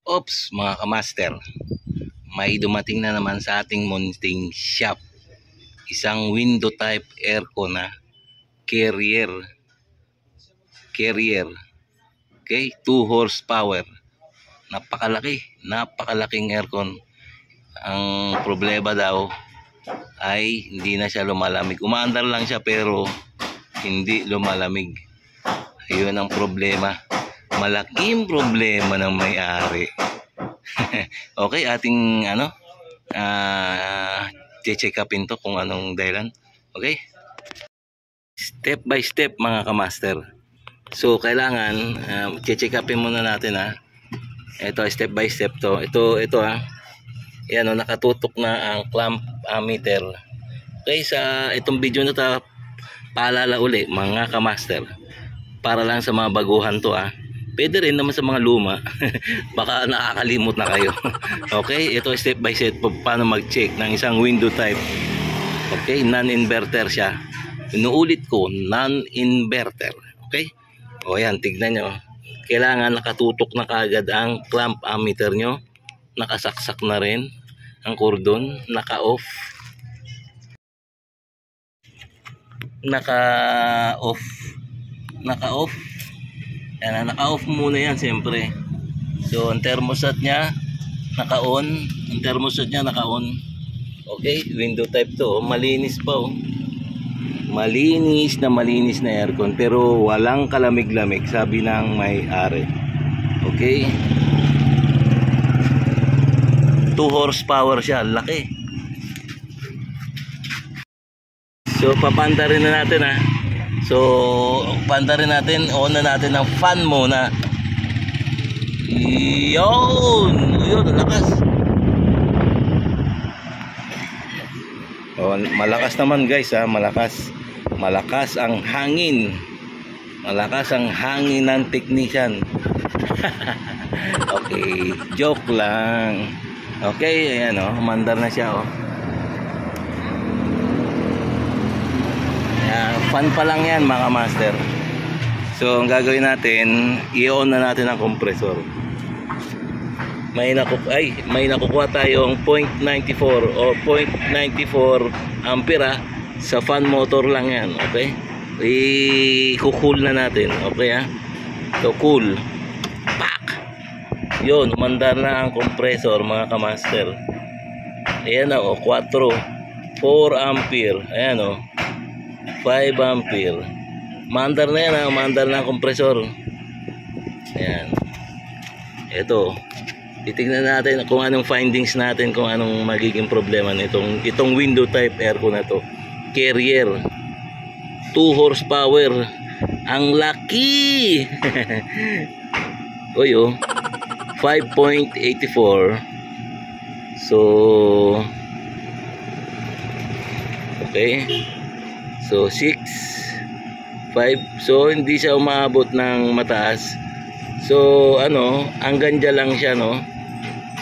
Oops, mga kamaster, may dumating na naman sa ating munting shop. Isang window type aircon na carrier. Okay, 2 horsepower. Napakalaking aircon. Ang problema daw ay hindi na siya lumalamig. Umaandar lang siya pero hindi lumalamig. Ayun ang problema. Malaking problema ng may-ari. Okay, ating check upin to kung anong dahilan. Okay? Step by step mga kamaster. So kailangan check upin muna natin ha. Ito step by step to. Ito ha. Yan o, nakatutok na ang clamp ammeter. Okay, sa itong video na to, paalala uli mga kamaster. Para lang sa mga baguhan to ha. Pwede rin naman sa mga luma. Baka nakakalimot na kayo. Okay, ito step by step paano mag-check ng isang window type. Okay, non-inverter siya. Inuulit ko, non-inverter. Okay? O yan, tignan nyo. Kailangan nakatutok na kagad ang clamp ammeter nyo. Nakasaksak na rin ang cordon. Naka-off. Yan, naka-off muna yan siyempre. So ang thermostat niya naka-on. Okay, window type to. Malinis pa oh. Malinis na aircon pero walang kalamig-lamig, sabi ng may-ari. Okay. 2 horsepower siya, laki. So papanda rin na natin ha. So, on na natin ang fan muna. Yun, lakas. Oh, malakas naman guys ha, malakas ang hangin. Malakas ang hangin ng technician. Okay, joke lang. Okay, ayan oh, mandar na siya oh. Fan pa lang yan mga master. So ang gagawin natin, i-on na natin ang compressor. May nakukuha tayong 0.94 o 0.94 ampere sa fan motor lang yan. Okay, i-cool na natin. Okay ha, so cool, pak, yun, umandar na ang compressor mga kamaster. Ayan o, 4 ampere. Ayan o, 5 ampere. Maandar na yan ha, maandar na ang kompresor. Ayan. Ito, titignan natin kung anong findings natin, kung anong magiging problema nitong window type aircon na to. Carrier, 2 horsepower. Ang laki. Oyo, 5.84. So okay, so 6, 5. So hindi siya umabot ng mataas. So hanggang dyan lang siya no.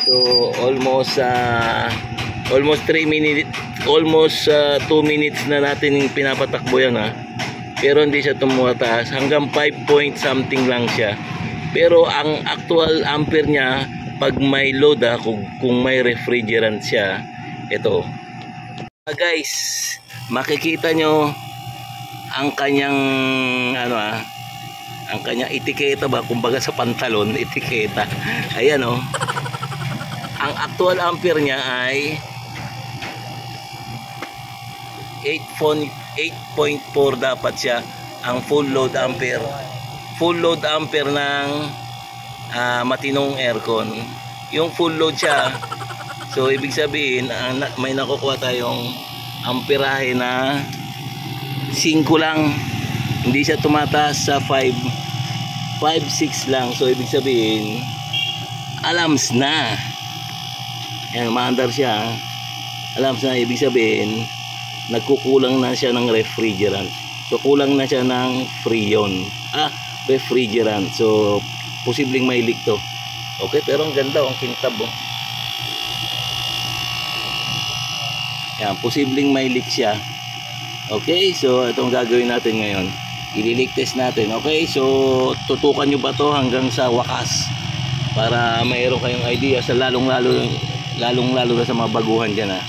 So almost 3 minutes, almost 2 minutes na natin pinapatakbo yan ha. Pero hindi siya tumataas, hanggang 5 point something lang siya. Pero ang actual ampere niya pag may load kung may refrigerant siya, ito. Guys, makikita nyo ang kanyang ang kanyang etiketa ba, kumbaga sa pantalon, etiketa. Ayan oh. Ang actual ampere niya ay 8.4 dapat siya ang full load ampere. Full load ampere ng matinong aircon. Yung full load siya. So ibig sabihin may nakukuha tayong amperahe na 5 lang. Hindi siya tumataas sa 5, 6 lang. So ibig sabihin alarms na. Yan, maandar siya. Alarms na, ibig sabihin nagkukulang na siya ng refrigerant. So kulang na siya ng freon. Refrigerant. So posibleng may leak to. Okay, pero ang ganda ang kintab oh. Yan, posibleng may leak siya. Okay, so itong gagawin natin ngayon, i-leak test natin. Okay, so tutukan nyo ba to hanggang sa wakas? para mayroon kayong idea sa lalong-lalo na sa mga baguhan dyan, ha.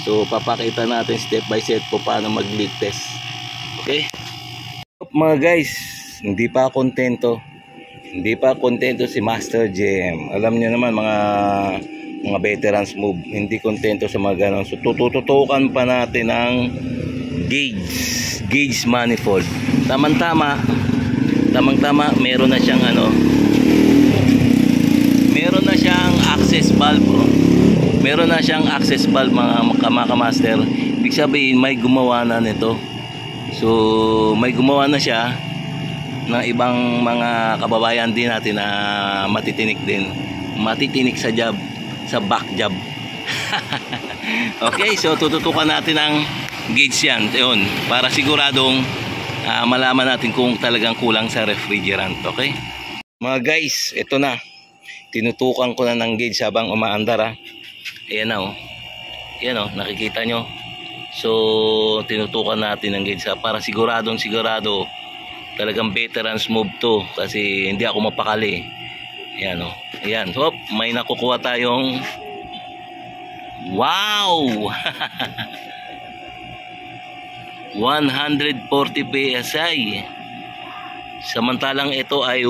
So papakita natin step by step po paano mag-leak test. Okay mga guys, hindi pa kontento si Master JM. Alam niyo naman mga veterans move, hindi kontento sa mga ganon. So tututukan pa natin ang gauge manifold. Tamang-tama meron na siyang meron na siyang access valve, meron na siyang access valve mga master. Ibig sabihin may gumawa na nito. So may gumawa na siya ng ibang mga kababayan din natin na matitinik sa job, sa back job. Okay, so tututukan natin ang gauge yan, yun, para siguradong malaman natin kung talagang kulang sa refrigerant. Okay mga guys, ito na, tinutukan ko na ng gauge habang umaandar, ha. Ayan na, oh. Ayan, oh, nakikita nyo. So tinutukan natin ng gauge para sigurado talagang veterans move to, kasi hindi ako mapakali. Ayan, oh. Ayan, hop, may nakukuha tayong wow 140 PSI. Samantalang ito ay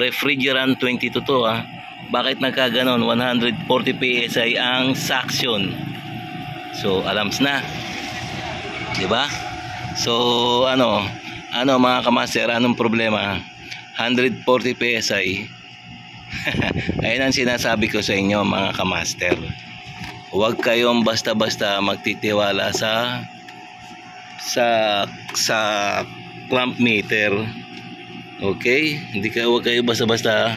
refrigerant 22 to, ha. Bakit nagkaganon? 140 PSI ang suction. So alams na, di ba? So ano mga kamaster, anong problema? 140 PSI. Ayun ang sinasabi ko sa inyo mga kamaster. Huwag kayong basta-basta magtitiwala sa clamp meter. Okay? Huwag kayo basta-basta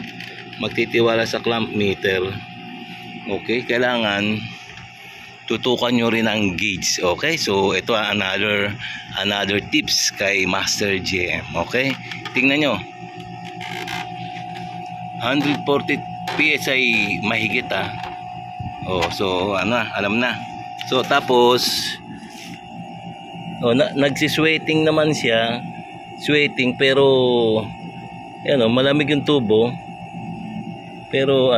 magtitiwala sa clamp meter. Okay? Kailangan tutukan nyo rin ang gauge. Okay? So ito another tips kay Master JM. Okay? Tingnan nyo. 140 PSI mahigit, ha. Oh, so alam na. So tapos nagsisweating naman siya. Sweating pero malamig yung tubo. Pero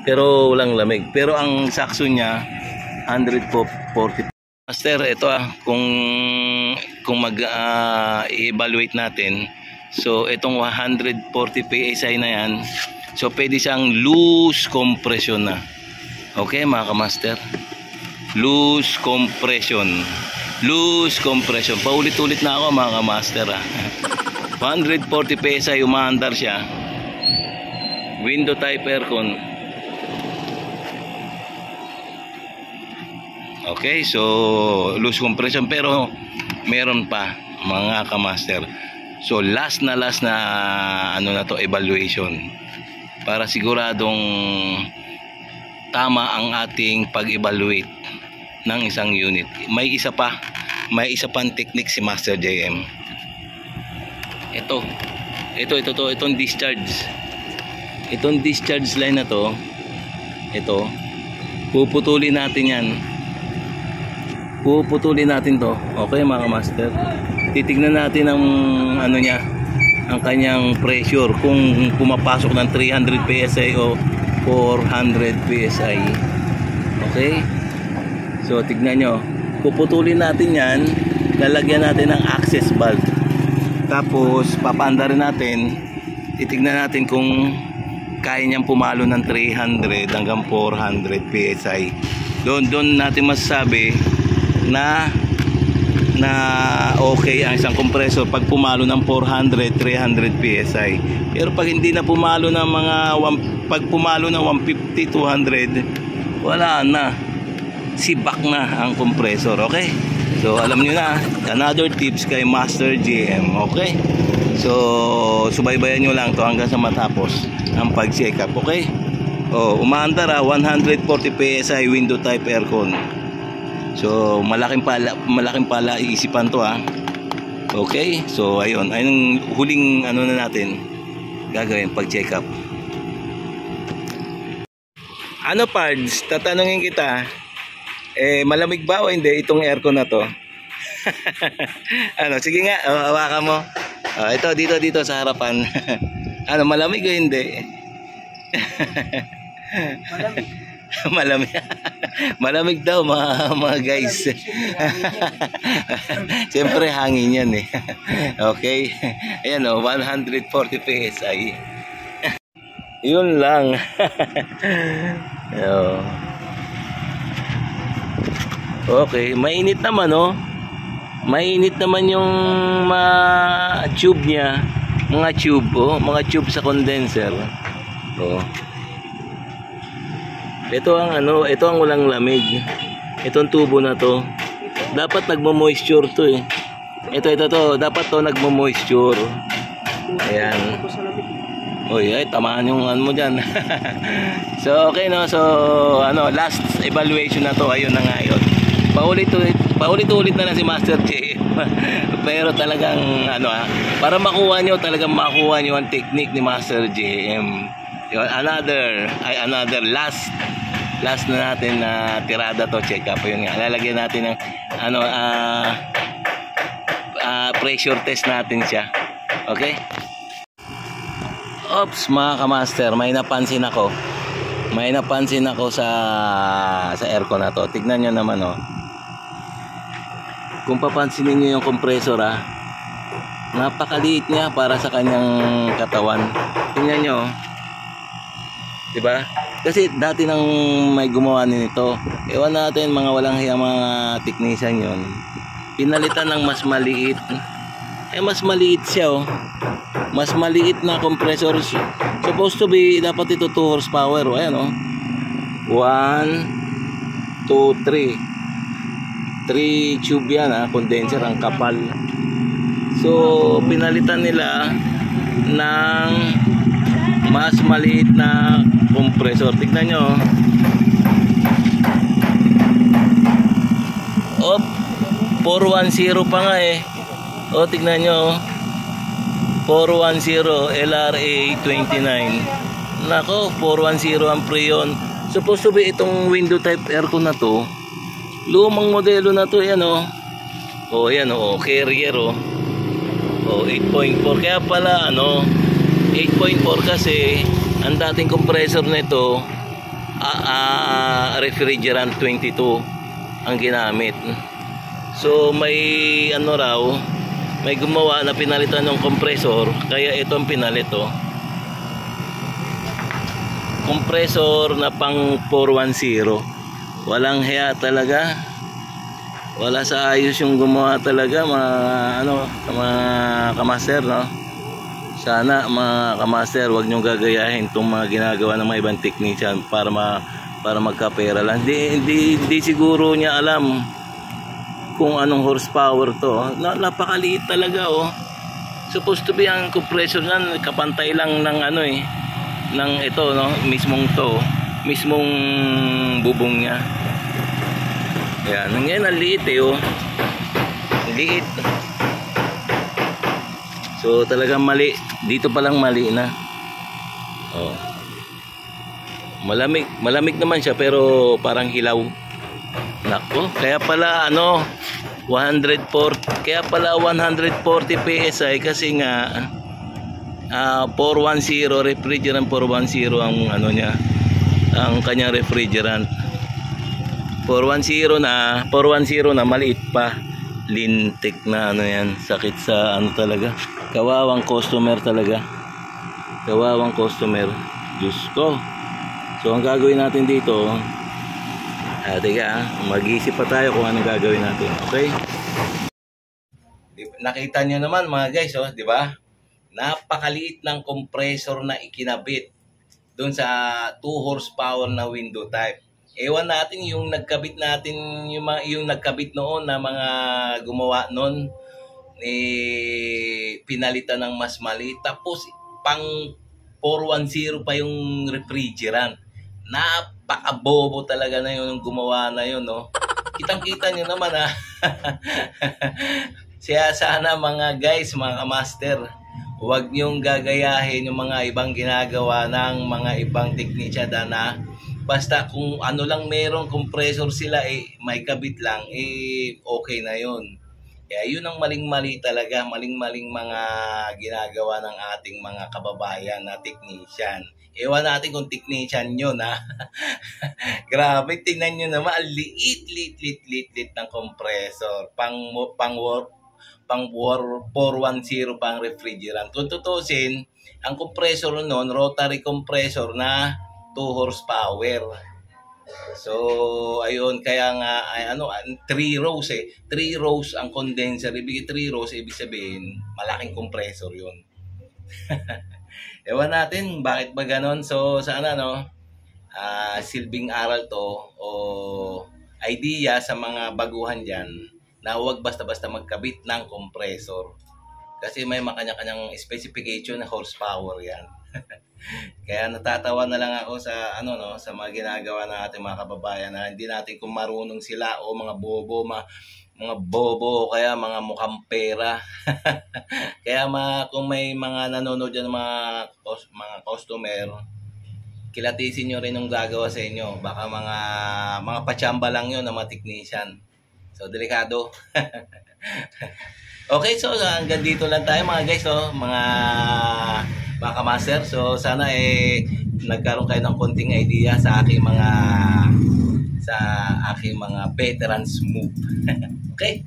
pero walang lamig. Pero ang sakso niya 140. Master, ito kung i-evaluate natin. So itong 140 PSI na yan, so pwede siyang loose compression na. Okay mga kamaster, loose compression. Paulit-ulit na ako mga kamaster, 140 PSI, umaandar siya. Window type aircon. Okay, so loose compression pero meron pa mga kamaster. So last na to evaluation para siguradong tama ang ating pag-evaluate ng isang unit. May isa pang technique si Master JM. Itong discharge. Itong discharge line na to. Ito. Puputulin natin to. Okay mga master. Titignan natin ang ang kanyang pressure, kung pumapasok ng 300 PSI o 400 PSI. Okay? So tignan nyo. Puputulin natin yan. Lalagyan natin ng access valve. Tapos papaandarin natin. Titignan natin kung kaya niyang pumalo ng 300 hanggang 400 PSI. Doon natin masasabi na okay ang isang compressor pag pumalo ng 400, 300 PSI. Pero pag hindi na pumalo ng pag pumalo ng 150, 200, wala na. Sibak na ang compressor. Okay? So alam niyo na, another tips kay Master JM. Okay? So subaybayan niyo lang to hanggang sa matapos ang pag-check up. Okay? Umaandar 140 PSI window type aircon. So malaking pala iisipan to, Okay? So ayun huling na natin gagawin pag check up. Pards, tatanungin kita, malamig ba o hindi itong aircon na to? Sige nga, hawakan mo. Ito dito sa harapan. Ano, malamig o hindi? Malamig. Malamig. Malamig daw mga guys. Siyempre hangin yan eh. Okay. Ayan o, 140 PSI. Yun lang. Okay, mainit naman oh. Mainit naman yung tube niya. Mga tube sa condenser. Oh. Ito ang walang lamig. Itong tubo na to. Dapat nagmo-moisture to eh. Ito to, dapat to nagmo-moisture. Ayan. Oy, ay tamaan yung mo diyan. So okay no. So last evaluation na to, ayun na nga yun. Paulit-ulit na lang si Master J. Pero talagang para makuha nyo ang technique ni Master JM. Another last na natin na tirada to, check up yun nga. Lalagyan natin ng pressure test natin siya. Okay? Ops mga kamaster, may napansin ako sa aircon na to. Tignan nyo naman oh. Kung papansinin nyo yung compressor napakaliit niya para sa kanyang katawan. Tingnan nyo oh. Diba? Kasi dati nang may gumawa nito, ewan natin mga walang hiyang mga technician yon, pinalitan ng mas maliit. Mas maliit siya oh. Mas maliit na compressor. Supposed to be, dapat ito 2 horsepower oh. Ayan oh. 1, 2, 3 tube yan condenser, ang kapal. So pinalitan nila ng mas maliit na compressor. Tignan nyo oh. 410 pa nga eh. Oh, tignan nyo 410 LRA 29. Nako, 410 ang preyon. Supposed to be itong window type aircon na to, lumang modelo na to. Yan oh. Oh yan oh, carrier oh. Oh 8.4. Kaya pala 8.4 kasi ang dating compressor nito refrigerant 22 ang ginamit. So may may gumawa na pinalitan ng compressor, kaya ito ang pinalit oh. Compressor na pang 410. Walang hiya talaga. Wala sa ayos yung gumawa talaga mga kamaster no. Sana mga kamaster, wag nyo gagayahin itong mga ginagawa ng mga ibang technician para magkapera lang. Hindi siguro niya alam kung anong horsepower to. Napakaliit talaga oh. Supposed to be ang compressor nan kapantay lang ng ng ito no, mismong bubong niya. Yan, ngayon ang liit oh. Liit. So talagang mali. Dito pa lang mali na. Oh. Malamig naman siya pero parang hilaw. Nako, kaya pala 140 PSI kasi nga 410 refrigerant 410 ang niya, ang kanyang refrigerant. 410 na maliit pa. Lintik na yan, sakit sa talaga. Kawawang customer talaga. Kawawang customer. Diyos ko. So ang gagawin natin dito, teka, mag-iisip pa tayo kung anong gagawin natin. Okay? Nakita nyo naman mga guys, oh, di ba? Napakaliit ng compressor na ikinabit doon sa 2 horsepower na window type. Ewan natin yung nagkabit natin, yung nagkabit noon na mga gumawa noon, pinalitan ng mas maliit. Tapos pang 410 pa yung refrigerant. Napakabobo talaga na yun yung gumawa na yun, no? Kitang-kita nyo naman Siya sana mga guys, mga master, huwag nyong gagayahin yung mga ibang ginagawa ng mga ibang teknisya na basta kung ano lang merong compressor sila may kabit lang okay na yun. Kaya yun ang maling-mali talaga, maling-maling mga ginagawa ng ating mga kababayan na technician. Ewan natin kung technician yun, ha. Grabe, tingnan nyo naman, ang liit ng compressor. Pang 410 pang refrigerant. Kung tutusin, ang compressor noon, rotary compressor na 2 horsepower. So, ayun, kaya nga, 3 rows 3 rows ang condenser. 3 rows, ibig sabihin, malaking compressor yun. Ewan natin, bakit ba ganon? So, sana, silbing aral to o idea sa mga baguhan dyan na huwag basta-basta magkabit ng compressor. Kasi may makanya-kanyang specification na horsepower yan. Kaya natatawa na lang ako sa sa mga ginagawa ng ating mga kababayan na hindi natin kung marunong sila o mga bobo, mga bobo o kaya mga mukhang pera. Kaya kung may mga nanonood dyan mga customer, kilatisin nyo rin yung gagawa sa inyo. Baka mga pachamba lang yun ng mga technician. So, delikado. Okay, so hanggang dito lang tayo mga guys, mga kamaster. So sana nagkaroon kayo ng konting idea sa aking mga veterans move. Okay?